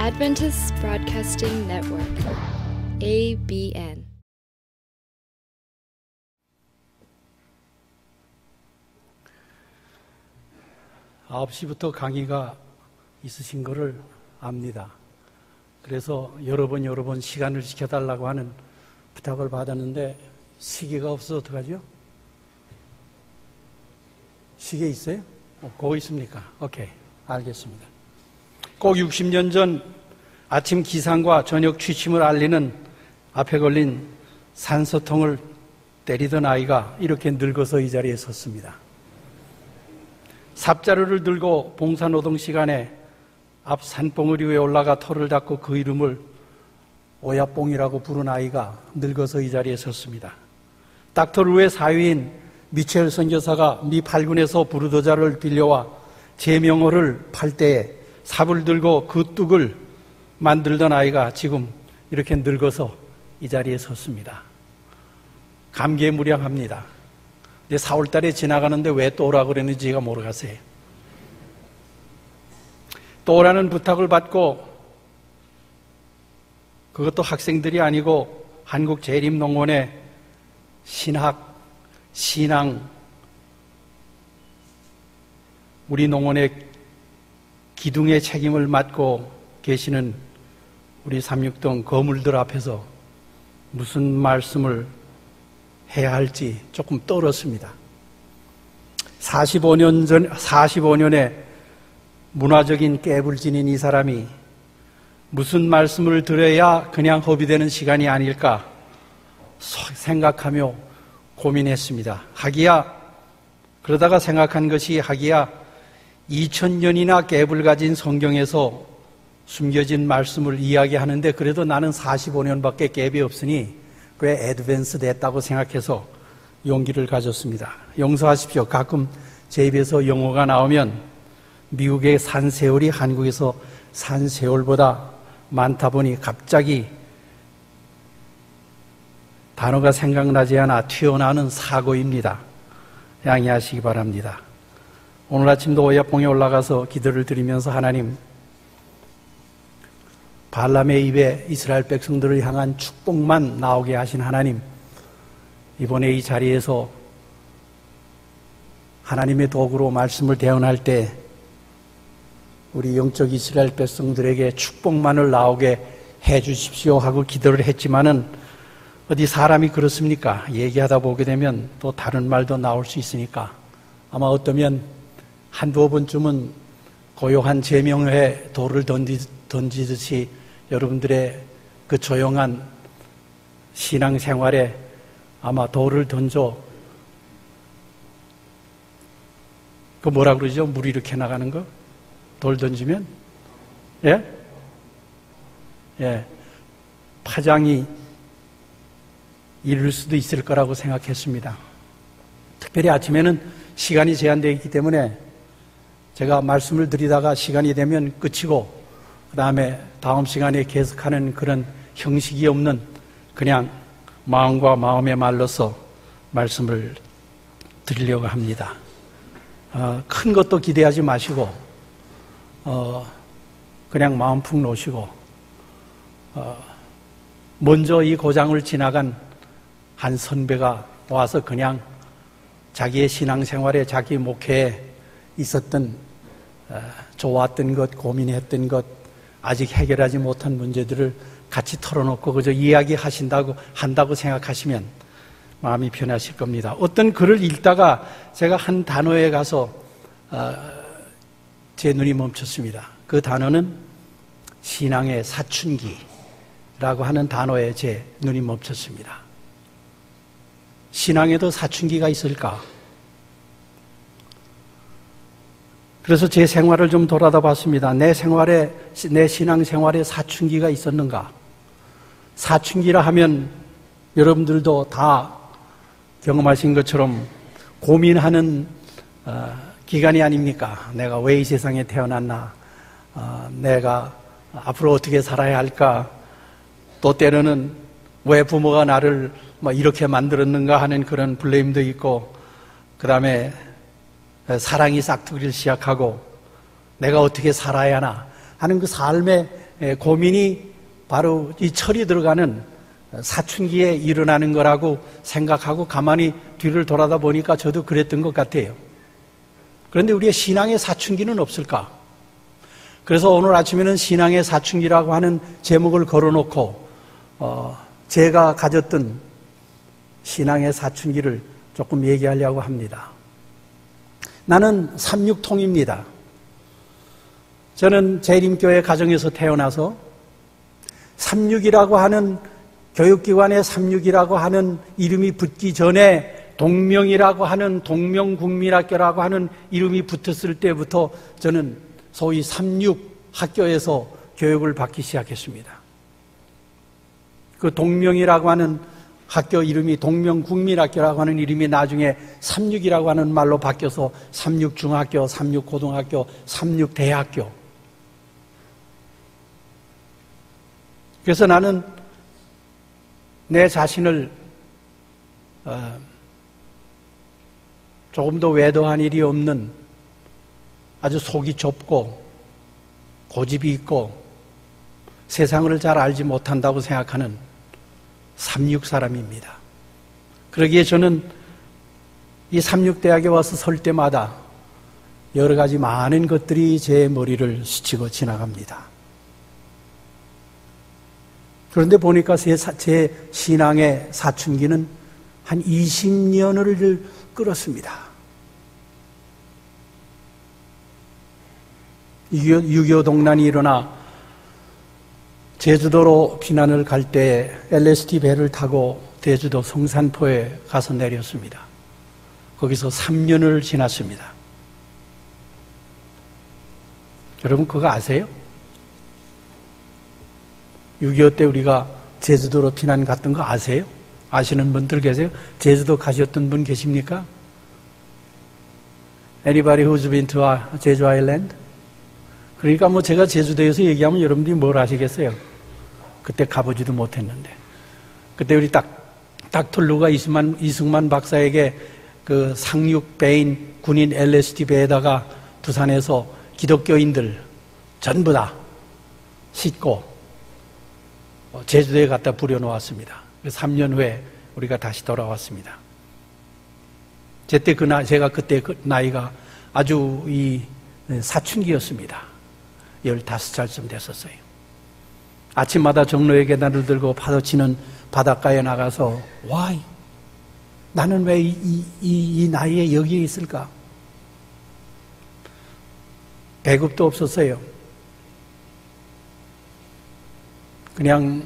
Adventist Broadcasting Network, ABN. 아홉 시부터 강의가 있으신 거를 압니다. 그래서 여러 번 시간을 지켜달라고 하는 부탁을 받았는데 시계가 없어서 어떡하죠? 시계 있어요? 그거 있습니까? 오케이, 알겠습니다. 꼭 60년 전 아침 기상과 저녁 취침을 알리는 앞에 걸린 산소통을 때리던 아이가 이렇게 늙어서 이 자리에 섰습니다. 삽자루를 들고 봉사노동 시간에 앞 산봉우리 위에 올라가 털을 닦고 그 이름을 오야뽕이라고 부른 아이가 늙어서 이 자리에 섰습니다. 닥터 루의 사위인 미첼 선교사가 미 8군에서 부르도자를 빌려와 제명호를 팔 때에 삽을 들고 그 뚝을 만들던 아이가 지금 이렇게 늙어서 이 자리에 섰습니다. 감개무량합니다. 근데 4월 달에 지나가는데 왜 또 오라고 그랬는지 제가 모르겠어요. 또 오라는 부탁을 받고 그것도 학생들이 아니고 한국재림농원의 신학, 신앙, 우리 농원의 기둥의 책임을 맡고 계시는 우리 삼육동 거물들 앞에서 무슨 말씀을 해야 할지 조금 떨었습니다. 45년의 문화적인 깨불 지닌 이 사람이 무슨 말씀을 들어야 그냥 허비되는 시간이 아닐까 생각하며 고민했습니다. 그러다가 생각한 것이 2000년이나 갭을 가진 성경에서 숨겨진 말씀을 이야기하는데 그래도 나는 45년밖에 갭이 없으니 꽤 애드밴스 됐다고 생각해서 용기를 가졌습니다. 용서하십시오. 가끔 제 입에서 영어가 나오면 미국의 산 세월이 한국에서 산 세월보다 많다 보니 갑자기 단어가 생각나지 않아 튀어나오는 사고입니다. 양해하시기 바랍니다. 오늘 아침도 오야뽕에 올라가서 기도를 드리면서 하나님, 발람의 입에 이스라엘 백성들을 향한 축복만 나오게 하신 하나님, 이번에 이 자리에서 하나님의 도구로 말씀을 대언할 때 우리 영적 이스라엘 백성들에게 축복만을 나오게 해 주십시오 하고 기도를 했지만은 어디 사람이 그렇습니까? 얘기하다 보게 되면 또 다른 말도 나올 수 있으니까 아마 어떠면 한두 번쯤은 고요한 제명회에 돌을 던지듯이 여러분들의 그 조용한 신앙생활에 아마 돌을 던져 그 뭐라 그러죠? 물 이렇게 나가는 거? 돌 던지면? 예. 파장이 이룰 수도 있을 거라고 생각했습니다. 특별히 아침에는 시간이 제한되어 있기 때문에 제가 말씀을 드리다가 시간이 되면 끝이고 그 다음에 다음 시간에 계속하는 그런 형식이 없는 그냥 마음과 마음의 말로서 말씀을 드리려고 합니다. 큰 것도 기대하지 마시고 그냥 마음 푹 놓으시고 먼저 이 고장을 지나간 한 선배가 와서 그냥 자기의 신앙생활에 자기 목회에 있었던 좋았던 것, 고민했던 것, 아직 해결하지 못한 문제들을 같이 털어놓고 그저 한다고 생각하시면 마음이 편하실 겁니다. 어떤 글을 읽다가 제가 한 단어에 가서 제 눈이 멈췄습니다. 그 단어는 신앙의 사춘기라고 하는 단어에 제 눈이 멈췄습니다. 신앙에도 사춘기가 있을까? 그래서 제 생활을 좀 돌아다 봤습니다. 내 신앙생활에 사춘기가 있었는가? 사춘기라 하면 여러분들도 다 경험하신 것처럼 고민하는 기간이 아닙니까? 내가 왜 이 세상에 태어났나? 내가 앞으로 어떻게 살아야 할까? 또 때로는 왜 부모가 나를 이렇게 만들었는가 하는 그런 블레임도 있고, 그 다음에 사랑이 싹트기를 시작하고 내가 어떻게 살아야 하나 하는 그 삶의 고민이 바로 이 철이 들어가는 사춘기에 일어나는 거라고 생각하고 가만히 뒤를 돌아다 보니까 저도 그랬던 것 같아요. 그런데 우리의 신앙의 사춘기는 없을까? 그래서 오늘 아침에는 신앙의 사춘기라고 하는 제목을 걸어놓고 제가 가졌던 신앙의 사춘기를 조금 얘기하려고 합니다. 나는 삼육통입니다. 저는 재림교회 가정에서 태어나서 삼육이라고 하는 교육기관에 삼육이라고 하는 이름이 붙기 전에 동명이라고 하는 동명국민학교라고 하는 이름이 붙었을 때부터 저는 소위 삼육학교에서 교육을 받기 시작했습니다. 그 동명이라고 하는 학교 이름이 동명국민학교라고 하는 이름이 나중에 삼육이라고 하는 말로 바뀌어서 삼육중학교, 삼육고등학교, 삼육대학교. 그래서 나는 내 자신을 조금 더 외도한 일이 없는 아주 속이 좁고 고집이 있고 세상을 잘 알지 못한다고 생각하는 삼육 사람입니다. 그러기에 저는 이 삼육대학에 와서 설 때마다 여러 가지 많은 것들이 제 머리를 스치고 지나갑니다. 그런데 보니까 제 신앙의 사춘기는 한 20년을 끌었습니다. 6.25 동란이 일어나 제주도로避난을 갈 때 LST 배를 타고 제주도 성산포에 가서 내렸습니다. 거기서 3년을 지났습니다. 여러분 그거 아세요? 6.25 때 우리가 제주도로 피난 갔던 거 아세요? 아시는 분들 계세요? 제주도 가셨던 분 계십니까? Anybody who's been to 제주 아일랜드? 그러니까 뭐 제가 제주도에서 얘기하면 여러분들이 뭘 아시겠어요? 그때 가보지도 못했는데. 그때 우리 닥터루가 이승만 박사에게 그 상륙배인 군인 LST 배에다가 두산에서 기독교인들 전부 다 싣고 제주도에 갖다 부려놓았습니다. 3년 후에 우리가 다시 돌아왔습니다. 제가 그때 그 나이가 아주 사춘기였습니다. 15살쯤 됐었어요. 아침마다 정로의 계단을 들고 파도치는 바닷가에 나가서 Why? 나는 왜 이 나이에 여기에 있을까? 배급도 없었어요. 그냥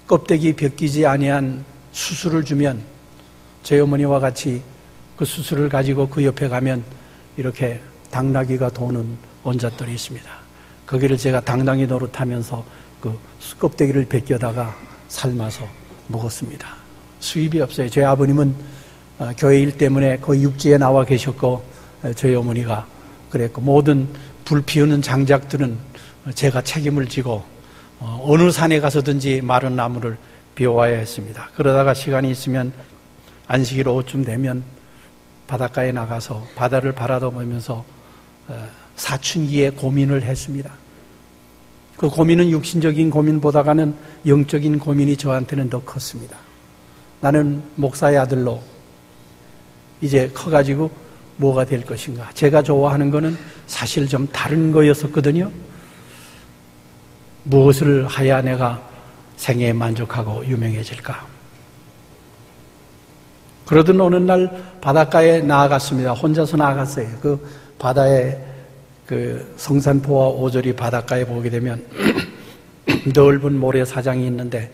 껍데기 벗기지 아니한 수술을 주면 저희 어머니와 같이 그 수술을 가지고 그 옆에 가면 이렇게 당나귀가 도는 원잣돌이 있습니다. 거기를 제가 당당히 노릇하면서 그 껍데기를 벗겨다가 삶아서 먹었습니다. 수입이 없어요. 저희 아버님은 교회 일 때문에 거의 육지에 나와 계셨고 저희 어머니가 그랬고 모든 불 피우는 장작들은 제가 책임을 지고 어느 산에 가서든지 마른 나무를 비워와야 했습니다. 그러다가 시간이 있으면 안식일 오후쯤 되면 바닷가에 나가서 바다를 바라보면서 사춘기에 고민을 했습니다. 그 고민은 육신적인 고민보다는 영적인 고민이 저한테는 더 컸습니다. 나는 목사의 아들로 이제 커가지고 뭐가 될 것인가. 제가 좋아하는 거는 사실 좀 다른 거였었거든요. 무엇을 해야 내가 생애에 만족하고 유명해질까? 그러던 어느 날 바닷가에 나아갔습니다. 혼자서 나아갔어요. 그 바다에 그 성산포와 오조리 바닷가에 보게 되면 넓은 모래사장이 있는데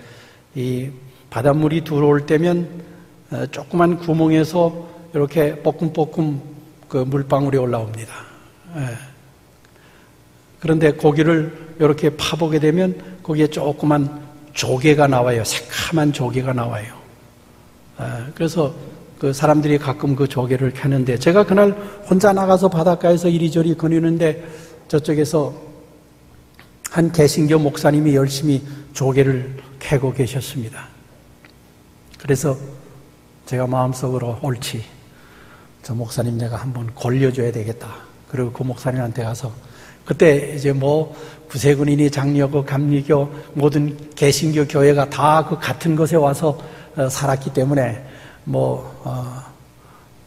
이 바닷물이 들어올 때면 조그만 구멍에서 이렇게 뽀끔뽀끔 그 물방울이 올라옵니다. 그런데 고기를 이렇게 파보게 되면 거기에 조그만 조개가 나와요. 새카만 조개가 나와요. 그래서 그 사람들이 가끔 그 조개를 캐는데 제가 그날 혼자 나가서 바닷가에서 이리저리 거니는데 저쪽에서 한 개신교 목사님이 열심히 조개를 캐고 계셨습니다. 그래서 제가 마음속으로 옳지, 저 목사님 내가 한번 골려줘야 되겠다. 그리고 그 목사님한테 가서 그때 이제 뭐 구세군이니 장려교, 감리교, 모든 개신교 교회가 다 그 같은 곳에 와서 살았기 때문에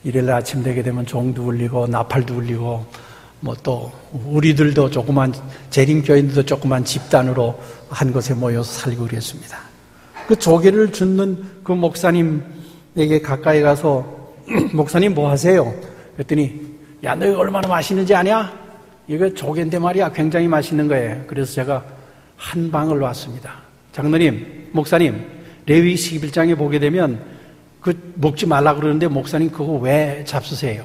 일요일 아침 되게 되면 종도 울리고 나팔도 울리고 뭐 또 우리들도 조그만 재림교인들도 조그만 집단으로 한 곳에 모여서 살고 그랬습니다. 그 조개를 줍는 그 목사님에게 가까이 가서 목사님 뭐 하세요? 그랬더니 야, 너 이거 얼마나 맛있는지 아냐? 이거 조개인데 말이야 굉장히 맛있는 거예요. 그래서 제가 한 방을 놨습니다. 장로님, 목사님, 레위기 11장에 보게 되면 그 먹지 말라 그러는데 목사님 그거 왜 잡수세요?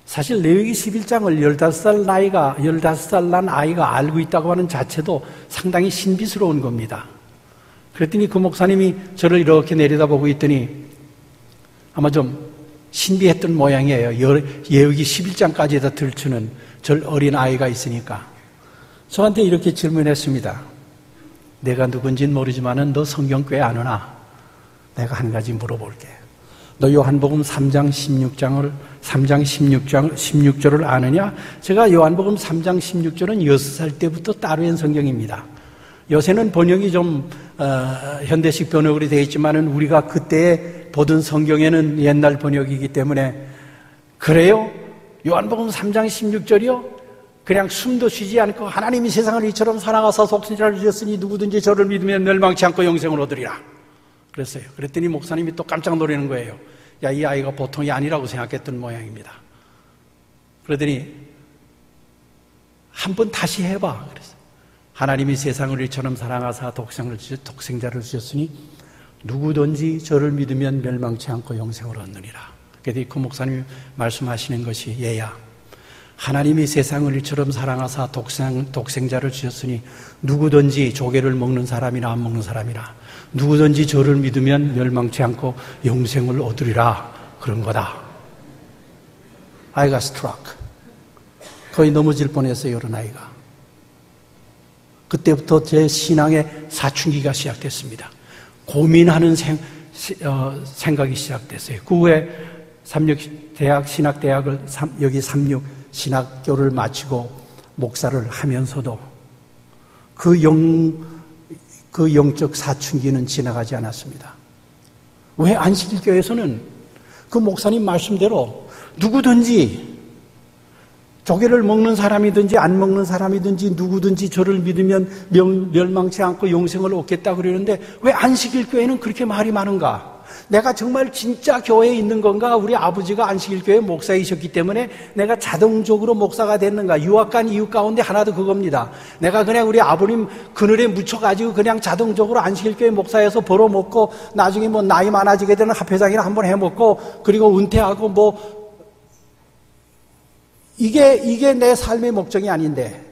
사실 레위기 11장을 15살 난 아이가 알고 있다고 하는 자체도 상당히 신비스러운 겁니다. 그랬더니 그 목사님이 저를 이렇게 내려다보고 있더니 아마 좀 신비했던 모양이에요. 레위기 11장까지다 들추는 저 어린 아이가 있으니까 저한테 이렇게 질문했습니다. 내가 누군지는 모르지만은 너 성경 꽤 아느나? 내가 한 가지 물어볼게. 너 요한복음 3장 16절을 아느냐? 제가 요한복음 3장 16절은 6살 때부터 따로 한 성경입니다. 요새는 번역이 좀 현대식 번역으로 되어 있지만은 우리가 그때 보던 성경에는 옛날 번역이기 때문에 그래요? 요한복음 3장 16절이요? 그냥 숨도 쉬지 않고 하나님이 세상을 이처럼 사랑하사 독생자를 주셨으니 누구든지 저를 믿으면 멸망치 않고 영생을 얻으리라 그랬어요. 그랬더니 목사님이 또 깜짝 놀라는 거예요. 야, 이 아이가 보통이 아니라고 생각했던 모양입니다. 그러더니 한번 다시 해봐 그랬어요. 하나님이 세상을 이처럼 사랑하사 독생자를 주셨으니 누구든지 저를 믿으면 멸망치 않고 영생을 얻느니라. 그래서 그 목사님이 말씀하시는 것이 얘야, 하나님이 세상을 이처럼 사랑하사 독생자를 주셨으니 누구든지 조개를 먹는 사람이나 안 먹는 사람이나 누구든지 저를 믿으면 멸망치 않고 영생을 얻으리라 그런 거다. 아이가 스트라크. 거의 넘어질 뻔했어요. 어른 아이가. 그때부터 제 신앙의 사춘기가 시작됐습니다. 고민하는 생각이 시작됐어요. 그 후에 신학대학을 여기 삼육 신학교를 마치고 목사를 하면서도 그 영적 사춘기는 지나가지 않았습니다. 왜 안식일교회에서는 그 목사님 말씀대로 누구든지 조개를 먹는 사람이든지 안 먹는 사람이든지 누구든지 저를 믿으면 멸망치 않고 영생을 얻겠다고 그러는데 왜 안식일교회는 그렇게 말이 많은가? 내가 정말 진짜 교회에 있는 건가? 우리 아버지가 안식일교회 목사이셨기 때문에 내가 자동적으로 목사가 됐는가? 유학 간 이유 가운데 하나도 그겁니다. 내가 그냥 우리 아버님 그늘에 묻혀가지고 그냥 자동적으로 안식일교회 목사에서 벌어먹고 나중에 뭐 나이 많아지게 되는 합회장이나 한번 해먹고 그리고 은퇴하고 이게 내 삶의 목적이 아닌데.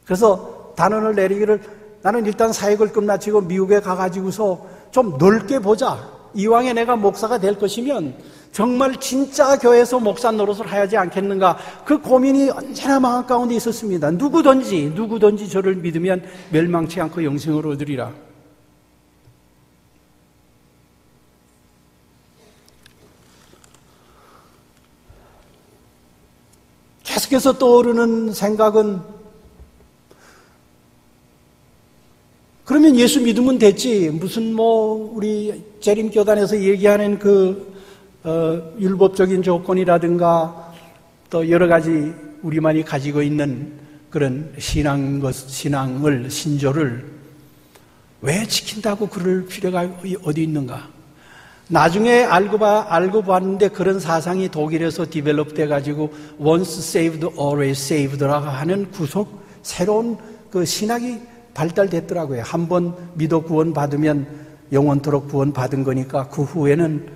그래서 단언을 내리기를 나는 일단 사역을 끝마치고 미국에 가가지고서 좀 넓게 보자. 이왕에 내가 목사가 될 것이면 정말 진짜 교회에서 목사 노릇을 하지 않겠는가. 그 고민이 언제나 마음 가운데 있었습니다. 누구든지 저를 믿으면 멸망치 않고 영생을 얻으리라. 계속해서 떠오르는 생각은 그러면 예수 믿으면 됐지. 무슨 우리 재림교단에서 얘기하는 율법적인 조건이라든가 또 여러 가지 우리만이 가지고 있는 그런 신조를 왜 지킨다고 그럴 필요가 어디 있는가? 나중에 알고 봤는데 그런 사상이 독일에서 디벨롭 돼가지고 once saved, always saved라고 하는 새로운 그 신학이 발달됐더라고요. 한번 믿어 구원받으면 영원토록 구원받은 거니까 그 후에는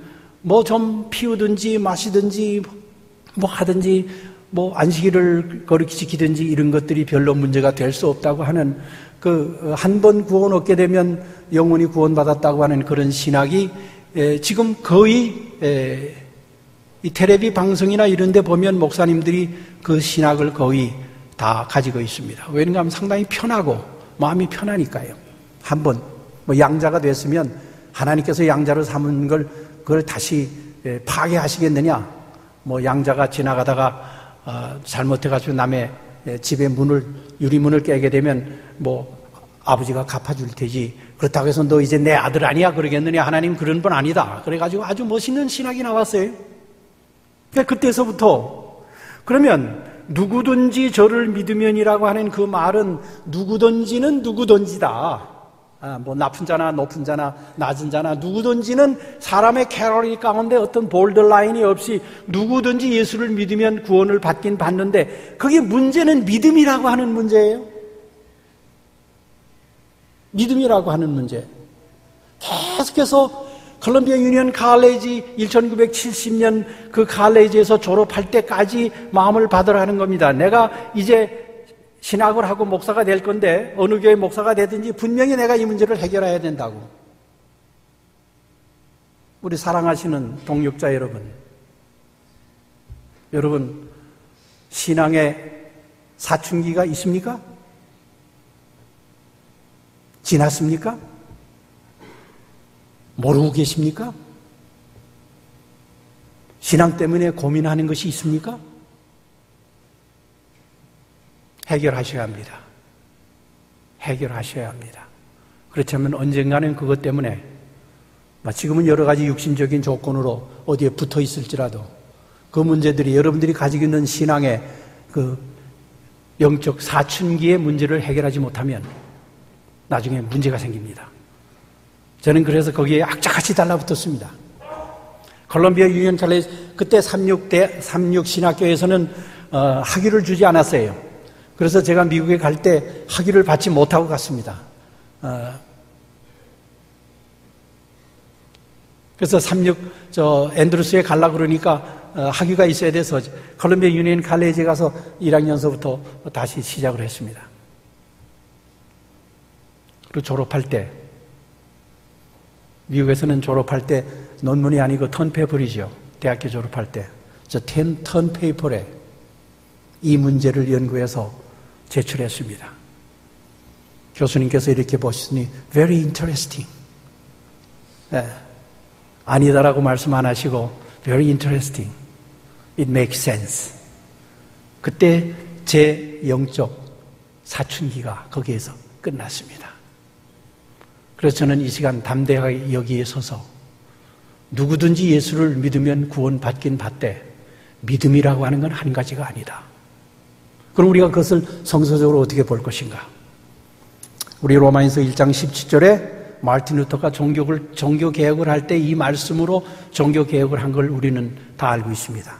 좀 피우든지 마시든지 하든지 안식일을 거룩히 지키든지 이런 것들이 별로 문제가 될 수 없다고 하는 한 번 구원 얻게 되면 영원히 구원받았다고 하는 그런 신학이 지금 거의 이 텔레비 방송이나 이런 데 보면 목사님들이 그 신학을 거의 다 가지고 있습니다. 왜냐하면 상당히 편하고 마음이 편하니까요. 한번 양자가 됐으면 하나님께서 양자로 삼은 그걸 다시 파괴하시겠느냐? 양자가 지나가다가 잘못해가지고 남의 집의 유리문을 깨게 되면 아버지가 갚아줄 테지. 그렇다고 해서 너 이제 내 아들 아니야 그러겠느냐. 하나님 그런 분 아니다. 그래가지고 아주 멋있는 신학이 나왔어요. 그러니까 그때서부터 그러면 누구든지 저를 믿으면이라고 하는 그 말은 누구든지는 누구든지다. 나쁜 자나 높은 자나 낮은 자나 누구든지는 사람의 캐러리 가운데 어떤 볼더라인이 없이 누구든지 예수를 믿으면 구원을 받긴 받는데 그게 문제는 믿음이라고 하는 문제예요. 믿음이라고 하는 문제. 계속해서 콜롬비아 유니언 칼레지 1970년 그 칼레지에서 졸업할 때까지 마음을 받으라 하는 겁니다. 내가 이제 신학을 하고 목사가 될 건데 어느 교회 목사가 되든지 분명히 내가 이 문제를 해결해야 된다고. 우리 사랑하시는 동역자 여러분 신앙의 사춘기가 있습니까? 지났습니까? 모르고 계십니까? 신앙 때문에 고민하는 것이 있습니까? 해결하셔야 합니다. 해결하셔야 합니다. 그렇다면 언젠가는 그것 때문에 지금은 여러 가지 육신적인 조건으로 어디에 붙어 있을지라도 그 문제들이 여러분들이 가지고 있는 신앙의 그 영적 사춘기의 문제를 해결하지 못하면 나중에 문제가 생깁니다. 저는 그래서 거기에 악착같이 달라붙었습니다. 콜롬비아 유니언 칼레지 그때 36 신학교에서는 학위를 주지 않았어요. 그래서 제가 미국에 갈 때 학위를 받지 못하고 갔습니다. 그래서 앤드루스에 가려고 그러니까 학위가 있어야 돼서 콜롬비아 유니언 칼레지에 가서 1학년서부터 다시 시작을 했습니다. 그리고 졸업할 때 미국에서는 졸업할 때 논문이 아니고 턴페이퍼이죠. 대학교 졸업할 때 저 턴페이퍼에 이 문제를 연구해서 제출했습니다. 교수님께서 이렇게 보시더니 very interesting. 아니다라고 말씀 안 하시고 very interesting. It makes sense. 그때 제 영적 사춘기가 거기에서 끝났습니다. 그래서 저는 이 시간 담대하게 여기에 서서 누구든지 예수를 믿으면 구원받긴 받되 믿음이라고 하는 건 한 가지가 아니다. 그럼 우리가 그것을 성서적으로 어떻게 볼 것인가? 우리 로마인서 1장 17절에 마르틴 루터가 종교개혁을 할 때 이 말씀으로 종교개혁을 한 걸 우리는 다 알고 있습니다.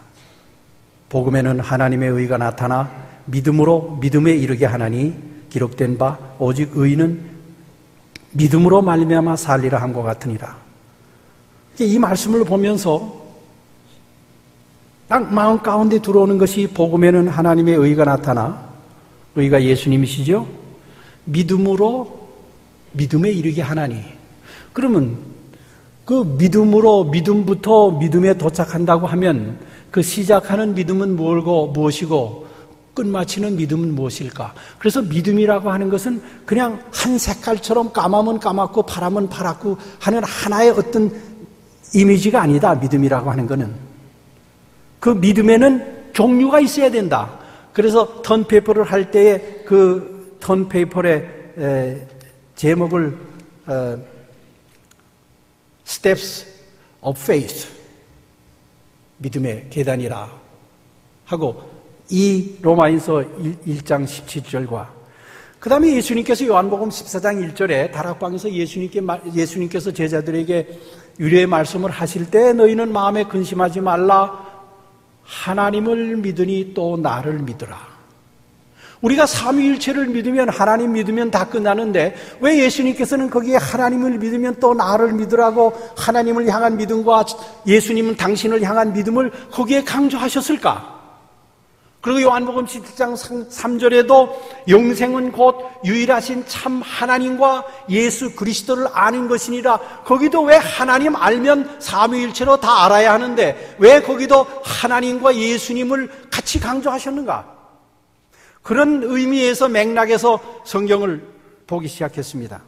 복음에는 하나님의 의가 나타나 믿음으로 믿음에 이르게 하나니 기록된 바 오직 의인은 믿음으로 말미암아 살리라 함과 같으니라. 이 말씀을 보면서 딱 마음 가운데 들어오는 것이 복음에는 하나님의 의가 나타나 의가 예수님이시죠. 믿음으로 믿음에 이르게 하나니. 그러면 그 믿음부터 믿음에 도착한다고 하면 그 시작하는 믿음은 무엇이고 끝마치는 믿음은 무엇일까? 그래서 믿음이라고 하는 것은 그냥 한 색깔처럼 까마면 까맣고 파라면 파랗고 하는 하나의 어떤 이미지가 아니다. 믿음이라고 하는 것은. 그 믿음에는 종류가 있어야 된다. 그래서 턴페이퍼를 할 때에 그 턴페이퍼의 제목을 Steps of Faith, 믿음의 계단이라 하고 이 로마인서 1장 17절과 그 다음에 예수님께서 요한복음 14장 1절에 다락방에서 예수님께서 제자들에게 유래의 말씀을 하실 때 너희는 마음에 근심하지 말라 하나님을 믿으니 또 나를 믿으라. 우리가 삼위일체를 믿으면 하나님 믿으면 다 끝나는데 왜 예수님께서는 거기에 하나님을 믿으면 또 나를 믿으라고 하나님을 향한 믿음과 예수님은 당신을 향한 믿음을 거기에 강조하셨을까? 그리고 요한복음 17장 3절에도 영생은 곧 유일하신 참 하나님과 예수 그리스도를 아는 것이니라. 거기도 왜 하나님 알면 삼위일체로 다 알아야 하는데 왜 거기도 하나님과 예수님을 같이 강조하셨는가? 그런 의미에서 맥락에서 성경을 보기 시작했습니다.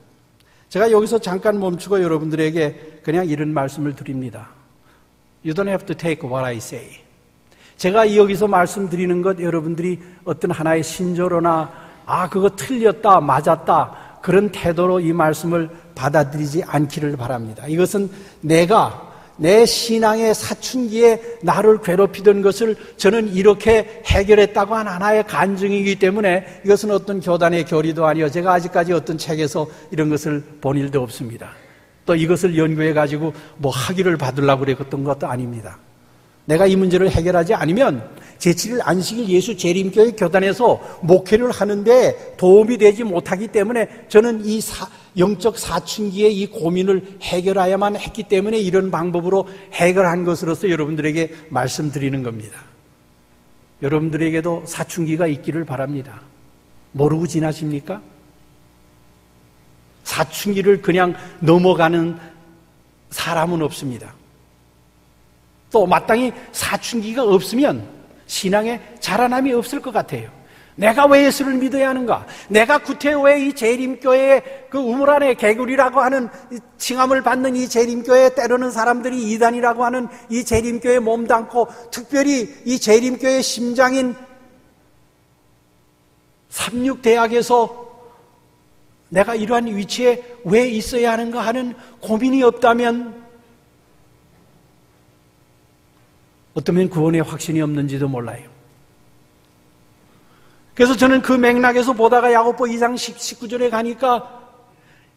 제가 여기서 잠깐 멈추고 여러분들에게 그냥 이런 말씀을 드립니다. You don't have to take what I say. 제가 여기서 말씀드리는 것 여러분들이 어떤 하나의 신조로나 그거 틀렸다, 맞았다 그런 태도로 이 말씀을 받아들이지 않기를 바랍니다. 이것은 내가 내 신앙의 사춘기에 나를 괴롭히던 것을 저는 이렇게 해결했다고 한 하나의 간증이기 때문에 이것은 어떤 교단의 교리도 아니요, 제가 아직까지 어떤 책에서 이런 것을 본 일도 없습니다. 또 이것을 연구해가지고 뭐 학위를 받으려고 그랬던 것도 아닙니다. 내가 이 문제를 해결하지 않으면 제7일 안식일 예수 재림교회 교단에서 목회를 하는데 도움이 되지 못하기 때문에 저는 이 영적 사춘기의 이 고민을 해결해야만 했기 때문에 이런 방법으로 해결한 것으로서 여러분들에게 말씀드리는 겁니다. 여러분들에게도 사춘기가 있기를 바랍니다. 모르고 지나십니까? 사춘기를 그냥 넘어가는 사람은 없습니다. 또 마땅히 사춘기가 없으면 신앙에 자라남이 없을 것 같아요. 내가 왜 예수를 믿어야 하는가? 내가 구태여 왜 이 재림교회의 그 우물 안에 개구리라고 하는 칭함을 받는 이 재림교회, 때로는 사람들이 이단이라고 하는 이 재림교회에 몸담고, 특별히 이 재림교회의 심장인 삼육대학에서 내가 이러한 위치에 왜 있어야 하는가 하는 고민이 없다면 어쩌면 구원의 확신이 없는지도 몰라요. 그래서 저는 그 맥락에서 보다가 야고보 2장 19절에 가니까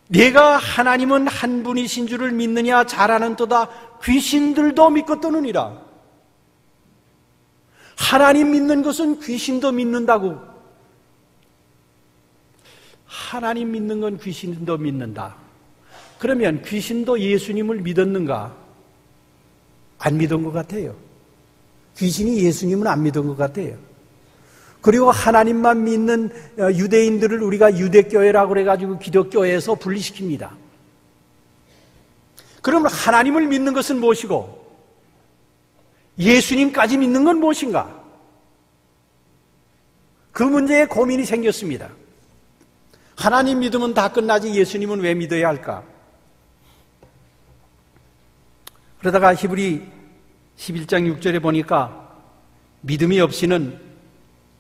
내가 하나님은 한 분이신 줄을 믿느냐 잘하는 도다 귀신들도 믿고 떠느니라. 하나님 믿는 것은 귀신도 믿는다고. 하나님 믿는 건 귀신도 믿는다. 그러면 귀신도 예수님을 믿었는가? 안 믿은 것 같아요. 귀신이 예수님은 안 믿은 것 같아요. 그리고 하나님만 믿는 유대인들을 우리가 유대교회라고 그래가지고 기독교회에서 분리시킵니다. 그러면 하나님을 믿는 것은 무엇이고 예수님까지 믿는 건 무엇인가? 그 문제에 고민이 생겼습니다. 하나님 믿으면 다 끝나지 예수님은 왜 믿어야 할까? 그러다가 히브리 11장 6절에 보니까 믿음이 없이는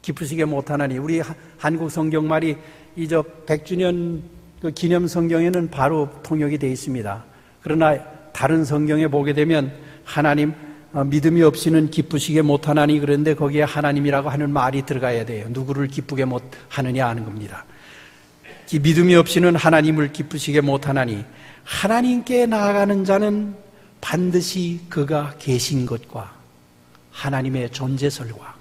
기쁘시게 못하나니, 우리 한국 성경말이 이저 100주년 그 기념 성경에는 바로 통역이 되어 있습니다. 그러나 다른 성경에 보게 되면 하나님 믿음이 없이는 기쁘시게 못하나니, 그런데 거기에 하나님이라고 하는 말이 들어가야 돼요. 누구를 기쁘게 못하느냐 하는 겁니다. 믿음이 없이는 하나님을 기쁘시게 못하나니 하나님께 나아가는 자는 반드시 그가 계신 것과 하나님의 존재설과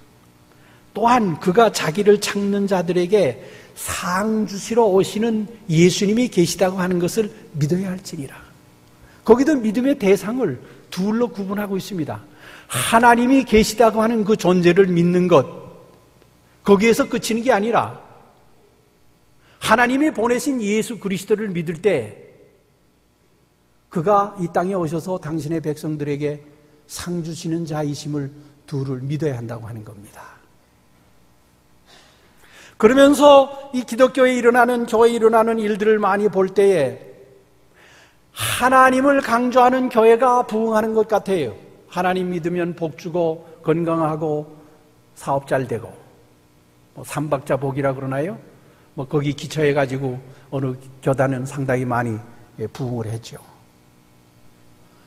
또한 그가 자기를 찾는 자들에게 상 주시러 오시는 예수님이 계시다고 하는 것을 믿어야 할지니라. 거기도 믿음의 대상을 둘로 구분하고 있습니다. 하나님이 계시다고 하는 그 존재를 믿는 것, 거기에서 그치는 게 아니라 하나님이 보내신 예수 그리스도를 믿을 때 그가 이 땅에 오셔서 당신의 백성들에게 상 주시는 자이심을 둘을 믿어야 한다고 하는 겁니다. 그러면서 이 기독교에 일어나는, 교회에 일어나는 일들을 많이 볼 때에 하나님을 강조하는 교회가 부흥하는 것 같아요. 하나님 믿으면 복 주고 건강하고 사업 잘 되고, 삼박자 복이라 그러나요? 거기 기초해가지고 어느 교단은 상당히 많이 부흥을 했죠.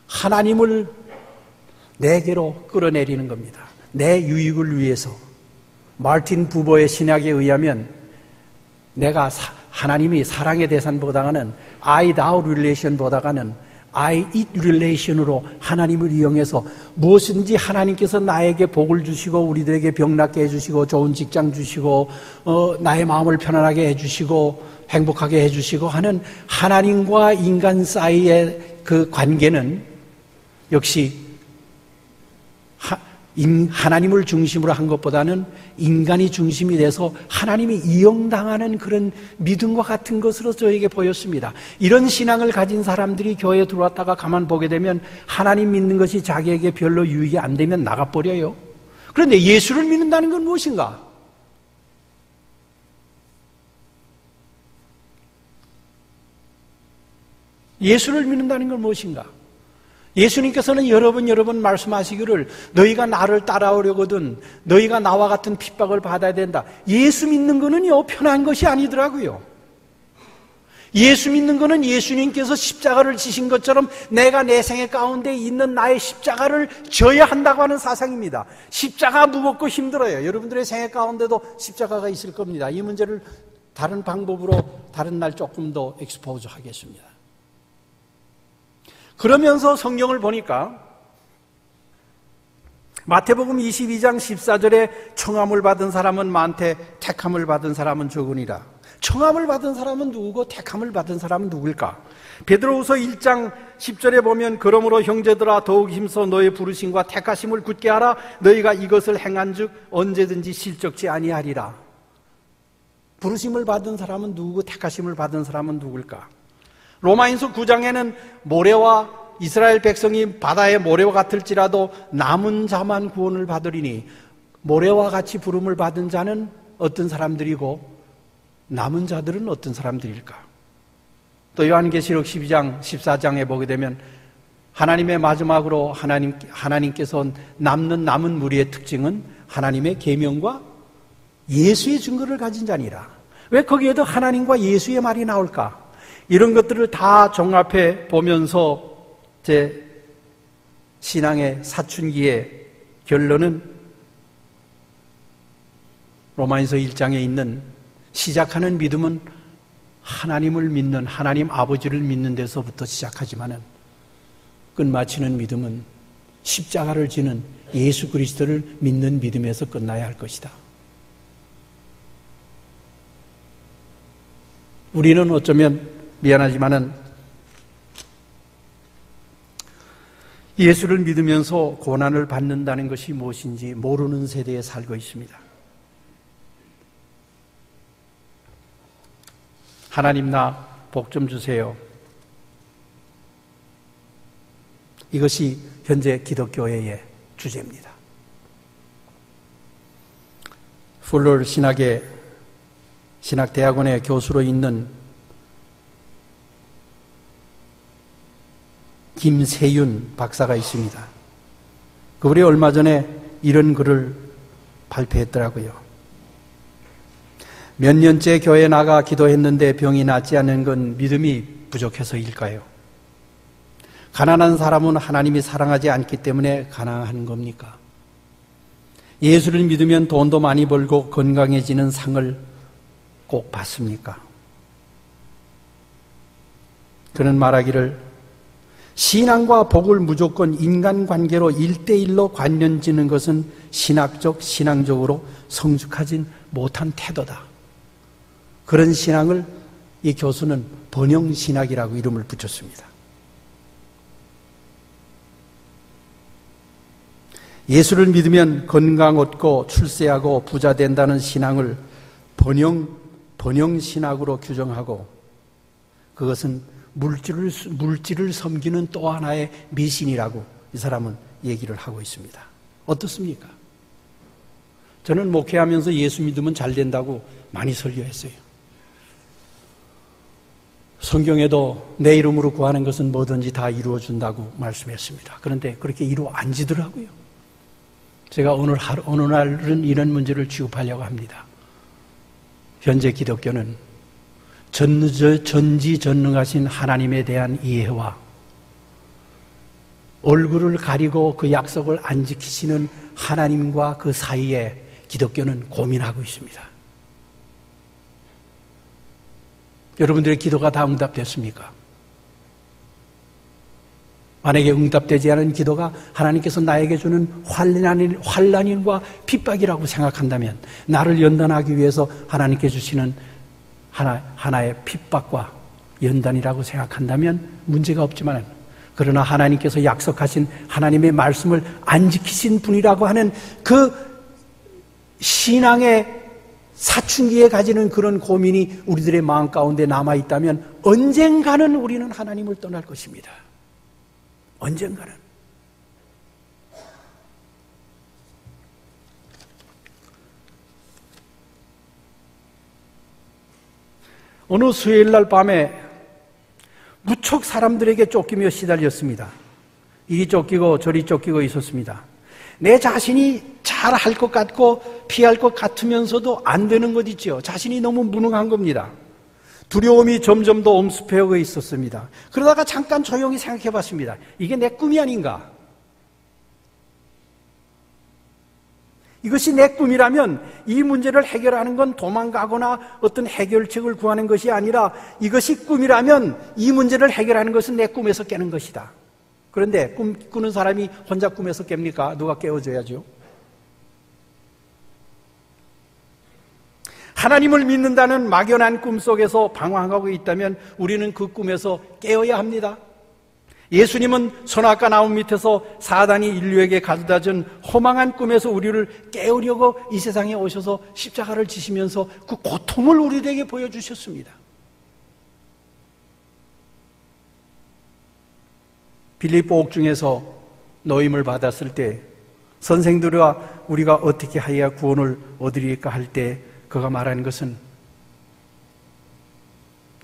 하나님을 내게로 끌어내리는 겁니다. 내 유익을 위해서. 마르틴 부버의 신학에 의하면 내가 하나님이 사랑의 대상보다는 I thou relation보다는 I it relation으로 하나님을 이용해서 무엇인지 하나님께서 나에게 복을 주시고 우리들에게 병 낫게 해주시고 좋은 직장 주시고 나의 마음을 편안하게 해주시고 행복하게 해주시고 하는 하나님과 인간 사이의 그 관계는 역시 하나님을 중심으로 한 것보다는 인간이 중심이 돼서 하나님이 이용당하는 그런 믿음과 같은 것으로 저에게 보였습니다. 이런 신앙을 가진 사람들이 교회에 들어왔다가 가만 보게 되면 하나님 믿는 것이 자기에게 별로 유익이 안 되면 나가버려요. 그런데 예수를 믿는다는 건 무엇인가? 예수를 믿는다는 건 무엇인가? 예수님께서는 여러 번 말씀하시기를 너희가 나를 따라오려거든 너희가 나와 같은 핍박을 받아야 된다. 예수 믿는 거는요, 편한 것이 아니더라고요. 예수 믿는 거는 예수님께서 십자가를 지신 것처럼 내가 내 생애 가운데 있는 나의 십자가를 져야 한다고 하는 사상입니다. 십자가 무겁고 힘들어요. 여러분들의 생애 가운데도 십자가가 있을 겁니다. 이 문제를 다른 방법으로 다른 날 조금 더 엑스포즈 하겠습니다. 그러면서 성경을 보니까 마태복음 22장 14절에 청함을 받은 사람은 많되 택함을 받은 사람은 적으니라. 청함을 받은 사람은 누구고 택함을 받은 사람은 누구일까? 베드로후서 1장 10절에 보면 그러므로 형제들아 더욱 힘써 너의 부르심과 택하심을 굳게 하라. 너희가 이것을 행한즉 언제든지 실적지 아니하리라. 부르심을 받은 사람은 누구고 택하심을 받은 사람은 누구일까? 로마인서 9장에는 모래와 이스라엘 백성이 바다의 모래와 같을지라도 남은 자만 구원을 받으리니 모래와 같이 부름을 받은 자는 어떤 사람들이고 남은 자들은 어떤 사람들일까? 또 요한계시록 12장 14장에 보게 되면 하나님의 마지막으로 하나님께서 남은 무리의 특징은 하나님의 계명과 예수의 증거를 가진 자니라. 왜 거기에도 하나님과 예수의 말이 나올까? 이런 것들을 다 종합해 보면서 제 신앙의 사춘기의 결론은 로마인서 1장에 있는 시작하는 믿음은 하나님을 믿는, 하나님 아버지를 믿는 데서부터 시작하지만은 끝마치는 믿음은 십자가를 지는 예수 그리스도를 믿는 믿음에서 끝나야 할 것이다. 우리는 어쩌면 미안하지만은 예수를 믿으면서 고난을 받는다는 것이 무엇인지 모르는 세대에 살고 있습니다. 하나님 나 복 좀 주세요. 이것이 현재 기독교회의 주제입니다. 풀러 신학대학원의 교수로 있는 김세윤 박사가 있습니다. 그분이 얼마 전에 이런 글을 발표했더라고요. 몇 년째 교회에 나가 기도했는데 병이 낫지 않는 건 믿음이 부족해서일까요? 가난한 사람은 하나님이 사랑하지 않기 때문에 가난한 겁니까? 예수를 믿으면 돈도 많이 벌고 건강해지는 상을 꼭 받습니까? 그는 말하기를 신앙과 복을 무조건 인간관계로 1대1로 관련 짓는 것은 신앙적으로 성숙하진 못한 태도다. 그런 신앙을 이 교수는 번영신학이라고 이름을 붙였습니다. 예수를 믿으면 건강 얻고 출세하고 부자 된다는 신앙을 번영신학으로 규정하고 그것은 물질을 섬기는 또 하나의 미신이라고 이 사람은 얘기를 하고 있습니다. 어떻습니까? 저는 목회하면서 예수 믿으면 잘 된다고 많이 설교했어요. 성경에도 내 이름으로 구하는 것은 뭐든지 다 이루어준다고 말씀했습니다. 그런데 그렇게 이루어지더라고요. 제가 어느 날은 이런 문제를 취급하려고 합니다. 현재 기독교는 전지전능하신 하나님에 대한 이해와 얼굴을 가리고 그 약속을 안 지키시는 하나님과 그 사이에 기독교는 고민하고 있습니다. 여러분들의 기도가 다 응답됐습니까? 만약에 응답되지 않은 기도가 하나님께서 나에게 주는 환난과 핍박이라고 생각한다면 나를 연단하기 위해서 하나님께 주시는 하나의 핍박과 연단이라고 생각한다면 문제가 없지만 그러나 하나님께서 약속하신 하나님의 말씀을 안 지키신 분이라고 하는 그 신앙의 사춘기에 가지는 그런 고민이 우리들의 마음 가운데 남아있다면 언젠가는 우리는 하나님을 떠날 것입니다. 언젠가는. 어느 수요일 날 밤에 무척 사람들에게 쫓기며 시달렸습니다. 이리 쫓기고 저리 쫓기고 있었습니다. 내 자신이 잘할 것 같고 피할 것 같으면서도 안 되는 것 있지요. 자신이 너무 무능한 겁니다. 두려움이 점점 더 엄습해오고 있었습니다. 그러다가 잠깐 조용히 생각해 봤습니다. 이게 내 꿈이 아닌가? 이것이 내 꿈이라면 이 문제를 해결하는 건 도망가거나 어떤 해결책을 구하는 것이 아니라 이것이 꿈이라면 이 문제를 해결하는 것은 내 꿈에서 깨는 것이다. 그런데 꿈 꾸는 사람이 혼자 꿈에서 깹니까? 누가 깨워줘야죠. 하나님을 믿는다는 막연한 꿈 속에서 방황하고 있다면 우리는 그 꿈에서 깨어야 합니다. 예수님은 선악과 나무 밑에서 사단이 인류에게 가져다 준 허망한 꿈에서 우리를 깨우려고 이 세상에 오셔서 십자가를 지시면서 그 고통을 우리에게 보여주셨습니다. 빌립보 옥중에서 노임을 받았을 때 선생들과 우리가 어떻게 하여야 구원을 얻으리까 할 때 그가 말하는 것은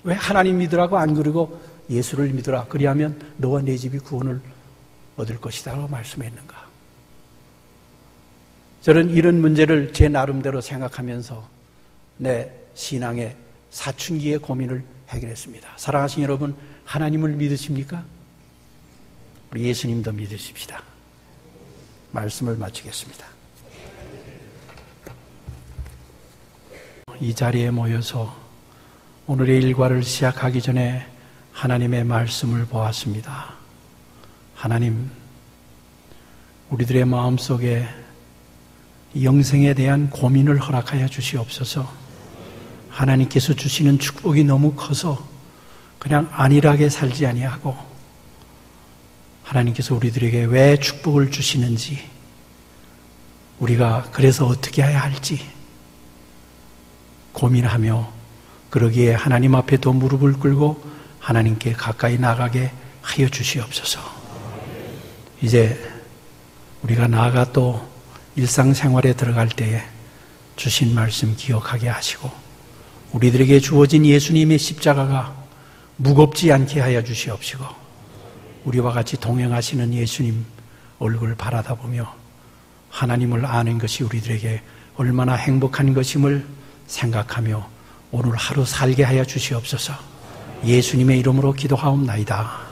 왜 하나님 믿으라고 안 그러고 예수를 믿으라 그리하면 너와 내 집이 구원을 얻을 것이다 라고 말씀했는가. 저는 이런 문제를 제 나름대로 생각하면서 내 신앙의 사춘기의 고민을 해결했습니다. 사랑하신 여러분, 하나님을 믿으십니까? 우리 예수님도 믿으십시다. 말씀을 마치겠습니다. 이 자리에 모여서 오늘의 일과를 시작하기 전에 하나님의 말씀을 보았습니다. 하나님, 우리들의 마음속에 영생에 대한 고민을 허락하여 주시옵소서. 하나님께서 주시는 축복이 너무 커서 그냥 안일하게 살지 아니하고 하나님께서 우리들에게 왜 축복을 주시는지, 우리가 그래서 어떻게 해야 할지 고민하며 그러기에 하나님 앞에 더 무릎을 꿇고 하나님께 가까이 나가게 하여 주시옵소서. 이제 우리가 나아가 또 일상생활에 들어갈 때에 주신 말씀 기억하게 하시고 우리들에게 주어진 예수님의 십자가가 무겁지 않게 하여 주시옵시고 우리와 같이 동행하시는 예수님 얼굴을 바라다보며 하나님을 아는 것이 우리들에게 얼마나 행복한 것임을 생각하며 오늘 하루 살게 하여 주시옵소서. 예수님의 이름으로 기도하옵나이다.